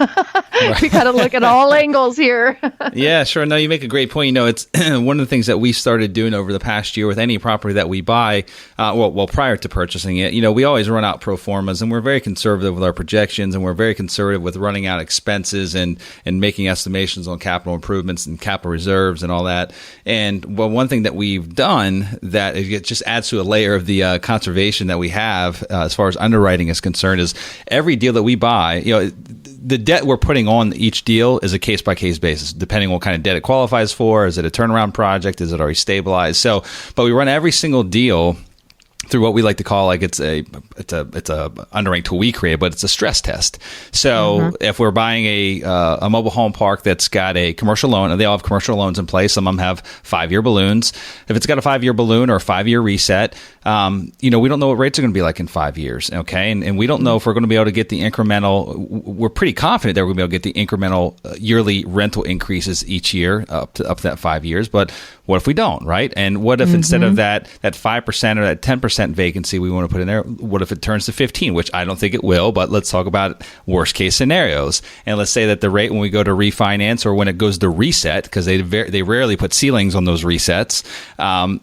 We got to look at all angles here. Yeah, sure. No, you make a great point. It's one of the things that we started doing over the past year with any property that we buy. Prior to purchasing it, we always run out pro formas, and we're very conservative with our projections, and we're very conservative with running out expenses and making estimations on capital improvements and capital reserves and all that. And one thing that we've done that it just adds to a layer of the conservation that we have as far as underwriting is concerned is every deal that we buy, the debt we're putting on each deal is a case-by-case basis, depending on what kind of debt it qualifies for. Is it a turnaround project? Is it already stabilized? So, but we run every single deal through what we like to call it's a underwriting tool we create, but it's a stress test. So if we're buying a mobile home park that's got a commercial loan, and they all have commercial loans in place, some of them have 5-year balloons. If it's got a 5-year balloon or a 5-year reset, we don't know what rates are going to be like in 5 years. Okay. And we don't know if we're going to be able to get the incremental, we're pretty confident that we're going to be able to get the incremental yearly rental increases each year up to that 5 years. But what if we don't, right? And what if instead of that 5% or that 10% vacancy we want to put in there, what if it turns to 15, which I don't think it will, but let's talk about worst case scenarios. And let's say that the rate when we go to refinance or when it goes to reset, because they rarely put ceilings on those resets,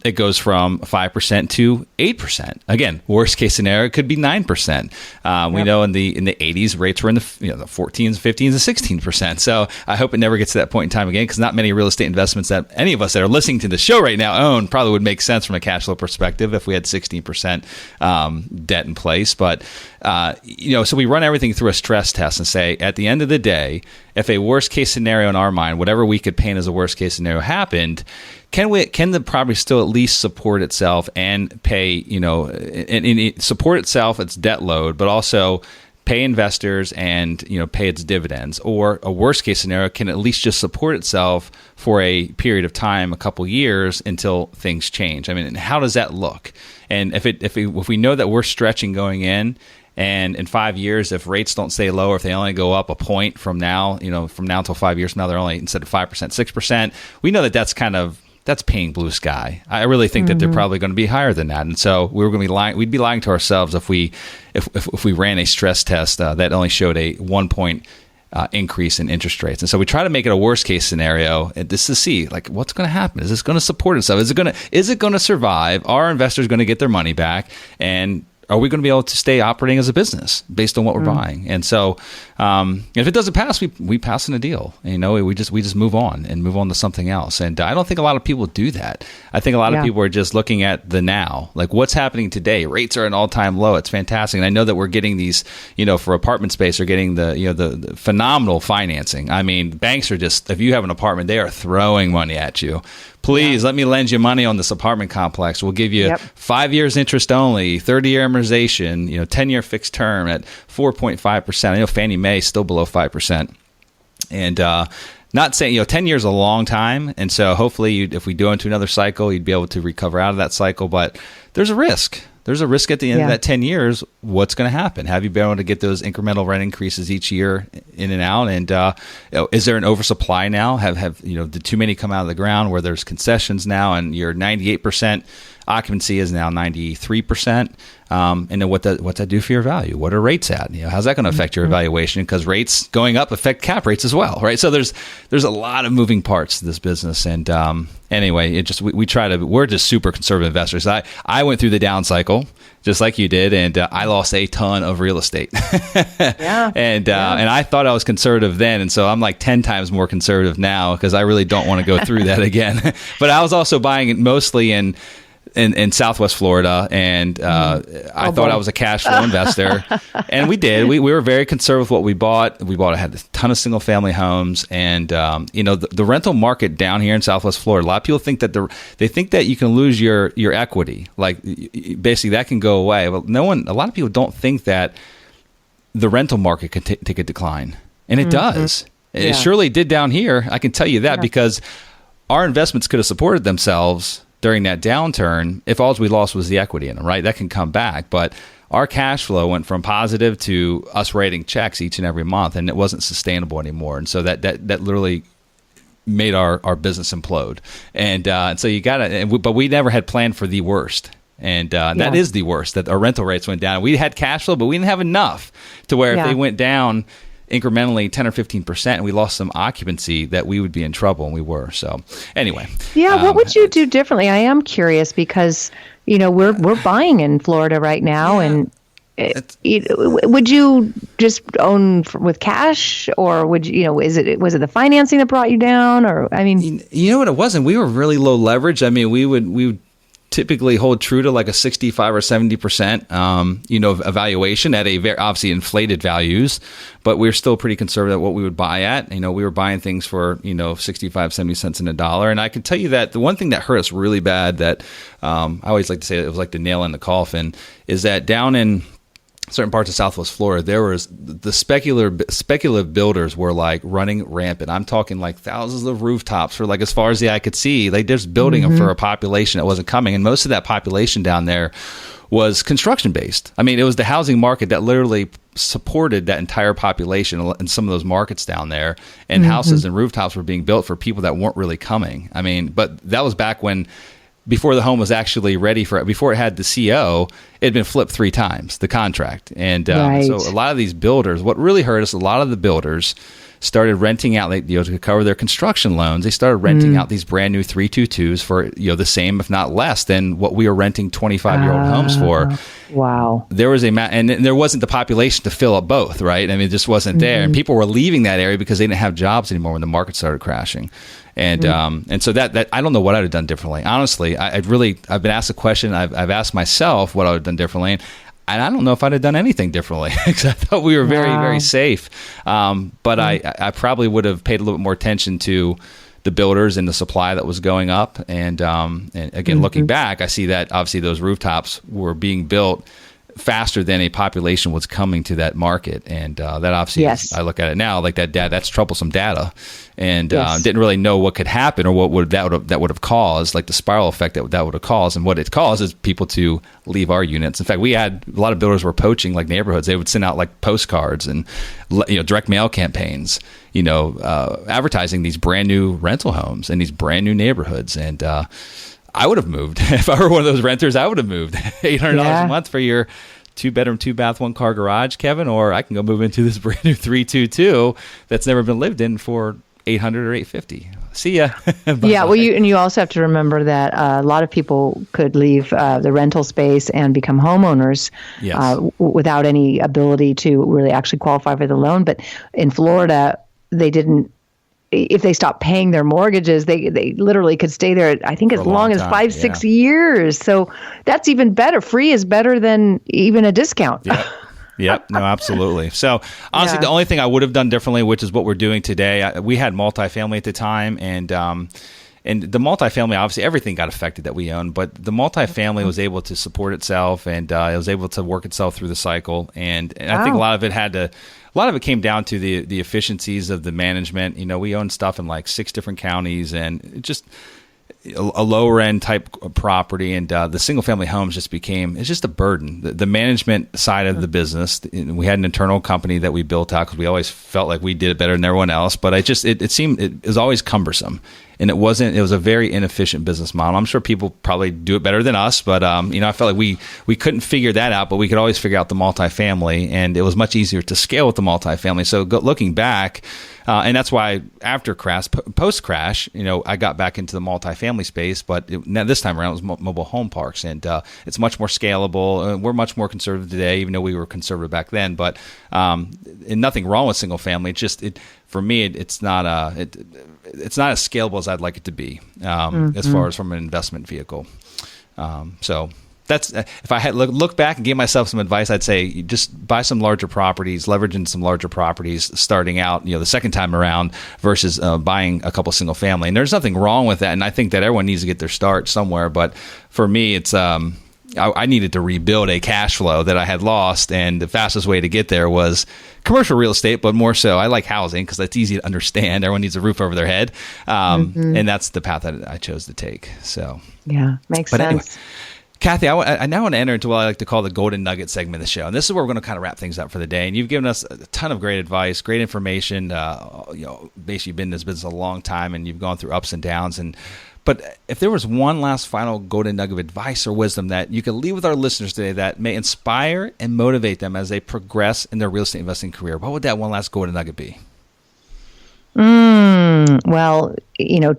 it goes from 5% to 8%. Again, worst case scenario, it could be 9%. We know in the 80s, rates were in the 14s, 15s, and 16%. So I hope it never gets to that point in time again, because not many real estate investments that any of us that are listening to the show right now own probably would make sense from a cash flow perspective if we had 16% debt in place. But, so we run everything through a stress test and say, at the end of the day, if a worst case scenario in our mind, whatever we could paint as a worst case scenario happened, can the property still at least support itself and pay, and support itself, its debt load, but also pay investors and pay its dividends? Or a worst case scenario can at least just support itself for a period of time, a couple years, until things change. I mean, how does that look? And if we know that we're stretching going in, and in 5 years, if rates don't stay low, or if they only go up a point from now until 5 years from now, they're only, instead of 5%, 6%, we know that that's paying blue sky. I really think that they're probably going to be higher than that. And so we'd be lying to ourselves if we ran a stress test that only showed a 1 point increase in interest rates. And so we try to make it a worst case scenario, and just to see what's going to happen. Is this going to support itself? Is it going to survive? Are our investors going to get their money back? And are we going to be able to stay operating as a business based on what we're buying? And so, if it doesn't pass, we pass in a deal. We just move on to something else. And I don't think a lot of people do that. I think a lot of people are just looking at the now, like what's happening today. Rates are at an all-time low. It's fantastic. And I know that we're getting these, for apartment space, are getting the phenomenal financing. I mean, banks are just, if you have an apartment, they are throwing money at you. Please let me lend you money on this apartment complex. We'll give you 5 years interest only, 30-year amortization, 10-year fixed term at 4.5%. I know Fannie Mae is still below 5%. And not saying, 10 years is a long time. And so hopefully if we go into another cycle, you'd be able to recover out of that cycle. But there's a risk. there's a risk at the end of that 10 years. What's going to happen? Have you been able to get those incremental rent increases each year in and out? And is there an oversupply now? Have did too many come out of the ground where there's concessions now, and your 98% occupancy is now 93%? And then what's that do for your value? What are rates at? How's that going to affect your evaluation? Because rates going up affect cap rates as well, right? So there's a lot of moving parts to this business. And anyway, we're just super conservative investors. I went through the down cycle just like you did, and I lost a ton of real estate. And I thought I was conservative then, and so I'm like 10 times more conservative now because I really don't want to go through that again. But I was also buying it mostly in Southwest Florida, and I thought I was a cash flow investor, and we did. We were very conservative with what we bought. Had a ton of single family homes, and the rental market down here in Southwest Florida. A lot of people think that they think that you can lose your equity, like basically that can go away. Well, a lot of people don't think that the rental market can take a decline, and it does. It surely did down here. I can tell you that because our investments could have supported themselves during that downturn if all we lost was the equity in them, right? That can come back. But our cash flow went from positive to us writing checks each and every month, and it wasn't sustainable anymore. And so that literally made our business implode. And so you got to, but we never had planned for the worst. And that is the worst, that our rental rates went down. We had cash flow, but we didn't have enough to where if they went down incrementally 10 or 15% and we lost some occupancy, that we would be in trouble, and we were. So anyway. Yeah, what would you do differently? I am curious because, we're buying in Florida right now, and would you just own with cash, or was it the financing that brought you down? Or I mean, you know what, it wasn't. We were really low leverage. I mean, we would typically hold true to like a 65 or 70%, evaluation at a very obviously inflated values, but we're still pretty conservative at what we would buy at. We were buying things for, 65, 70 cents in a dollar. And I can tell you that the one thing that hurt us really bad that I always like to say it was like the nail in the coffin is that down in certain parts of Southwest Florida, there was the speculative builders were like running rampant. I'm talking like thousands of rooftops for like as far as the eye could see. They just building them for a population that wasn't coming, and most of that population down there was construction based. I mean, it was the housing market that literally supported that entire population in some of those markets down there, and houses and rooftops were being built for people that weren't really coming. I mean, but that was back when. Before the home was actually ready for it, before it had the CO, it had been flipped 3 times, the contract. And so a lot of these builders, what really hurt us, a lot of the builders started renting out, to cover their construction loans. They started renting out these brand new 322s for, the same, if not less than what we were renting 25-year-old homes for. Wow. There was and there wasn't the population to fill up both, right? I mean, it just wasn't there. And people were leaving that area because they didn't have jobs anymore when the market started crashing. And and so that I don't know what I'd have done differently. Honestly, I've been asked a question. I've asked myself what I would have done differently. And I don't know if I'd have done anything differently because I thought we were very, very safe. But I probably would have paid a little bit more attention to the builders and the supply that was going up. And again, looking back, I see that obviously those rooftops were being built faster than a population was coming to that market. And that obviously, I look at it now like that's troublesome data. And didn't really know what could happen or what that would have caused, like the spiral effect that would have caused. And what it caused is people to leave our units. In fact, we had a lot of builders were poaching like neighborhoods. They would send out like postcards and direct mail campaigns, advertising these brand new rental homes in these brand new neighborhoods. And I would have moved if I were one of those renters. I would have moved $800 a month for your 2-bedroom, 2-bath, 1-car garage, Kevin, or I can go move into this brand new 322 that's never been lived in for $800 or $850. See ya. Yeah, well, you also have to remember that a lot of people could leave the rental space and become homeowners without any ability to really actually qualify for the loan. But in Florida, they didn't. If they stopped paying their mortgages, they literally could stay there, I think, as long as 5-6 years. So that's even better. Free is better than even a discount. Yep. No, absolutely. So honestly, the only thing I would have done differently, which is what we're doing today, we had multifamily at the time, and the multifamily, obviously everything got affected that we own, but the multifamily was able to support itself, and it was able to work itself through the cycle. And I think a lot of it came down to the efficiencies of the management. We own stuff in like 6 different counties, and a lower end type of property, and the single family homes it's just a burden. The management side of the business, we had an internal company that we built out because we always felt like we did it better than everyone else, but it seemed it was always cumbersome, and it was a very inefficient business model. I'm sure people probably do it better than us, but I felt like we couldn't figure that out, but we could always figure out the multifamily, and it was much easier to scale with the multifamily. So looking back, and that's why after post crash, I got back into the multifamily space, but now this time around it was mobile home parks, and it's much more scalable. We're much more conservative today, even though we were conservative back then. But and nothing wrong with single family. For me, it's not as scalable as I'd like it to be, as far as from an investment vehicle. So that's if I had look back and give myself some advice, I'd say just buy some larger properties, leverage in some larger properties starting out, the second time around versus buying a couple single family. And there's nothing wrong with that. And I think that everyone needs to get their start somewhere. But for me, it's I needed to rebuild a cash flow that I had lost, and the fastest way to get there was commercial real estate, but more so I like housing because that's easy to understand. Everyone needs a roof over their head, and that's the path that I chose to take. So yeah, makes sense. Anyway, Kathy, I now want to enter into what I like to call the golden nugget segment of the show, and this is where we're going to kind of wrap things up for the day. And you've given us a ton of great advice, great information. Basically, you've been in this business a long time, and you've gone through ups and downs. But if there was one last final golden nugget of advice or wisdom that you could leave with our listeners today that may inspire and motivate them as they progress in their real estate investing career, what would that one last golden nugget be? Well,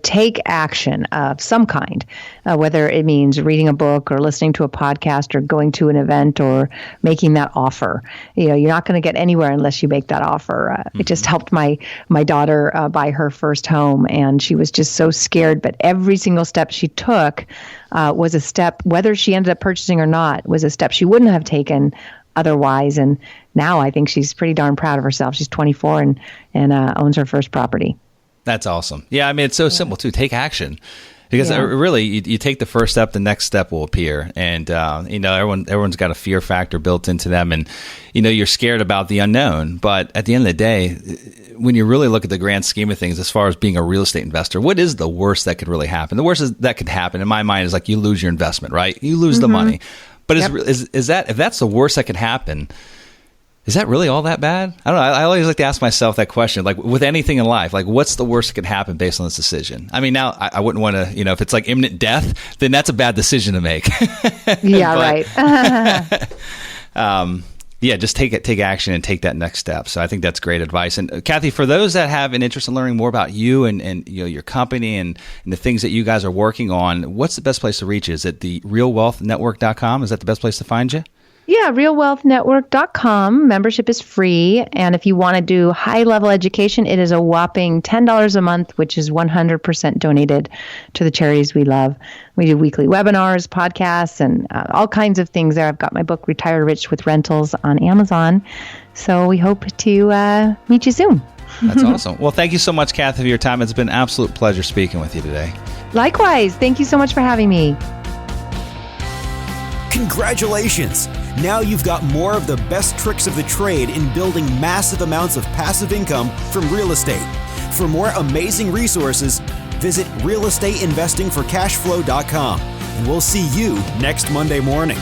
take action of some kind, whether it means reading a book or listening to a podcast or going to an event or making that offer. You're not going to get anywhere unless you make that offer. It just helped my daughter buy her first home, and she was just so scared. But every single step she took was a step, whether she ended up purchasing or not, was a step she wouldn't have taken otherwise. And now I think she's pretty darn proud of herself. She's 24 and owns her first property. That's awesome. Yeah, I mean, it's so simple too. Take action. Because really, you take the first step, the next step will appear. And, everyone's got a fear factor built into them. And, you're scared about the unknown. But at the end of the day, when you really look at the grand scheme of things, as far as being a real estate investor, what is the worst that could really happen? The worst that could happen, in my mind, is like you lose your investment, right? You lose the money. But is that if that's the worst that could happen, is that really all that bad? I don't know. I always like to ask myself that question, like with anything in life, like what's the worst that could happen based on this decision? I mean, now I wouldn't want to, if it's like imminent death, then that's a bad decision to make. Yeah, right. Just take action and take that next step. So I think that's great advice. And Kathy, for those that have an interest in learning more about you and your company and the things that you guys are working on, what's the best place to reach you? Is it the realwealthnetwork.com? Is that the best place to find you? Yeah, realwealthnetwork.com. Membership is free. And if you want to do high-level education, it is a whopping $10 a month, which is 100% donated to the charities we love. We do weekly webinars, podcasts, and all kinds of things there. I've got my book, Retire Rich with Rentals, on Amazon. So we hope to meet you soon. That's awesome. Well, thank you so much, Kathy, for your time. It's been an absolute pleasure speaking with you today. Likewise. Thank you so much for having me. Congratulations! Now you've got more of the best tricks of the trade in building massive amounts of passive income from real estate. For more amazing resources, visit realestateinvestingforcashflow.com, and we'll see you next Monday morning.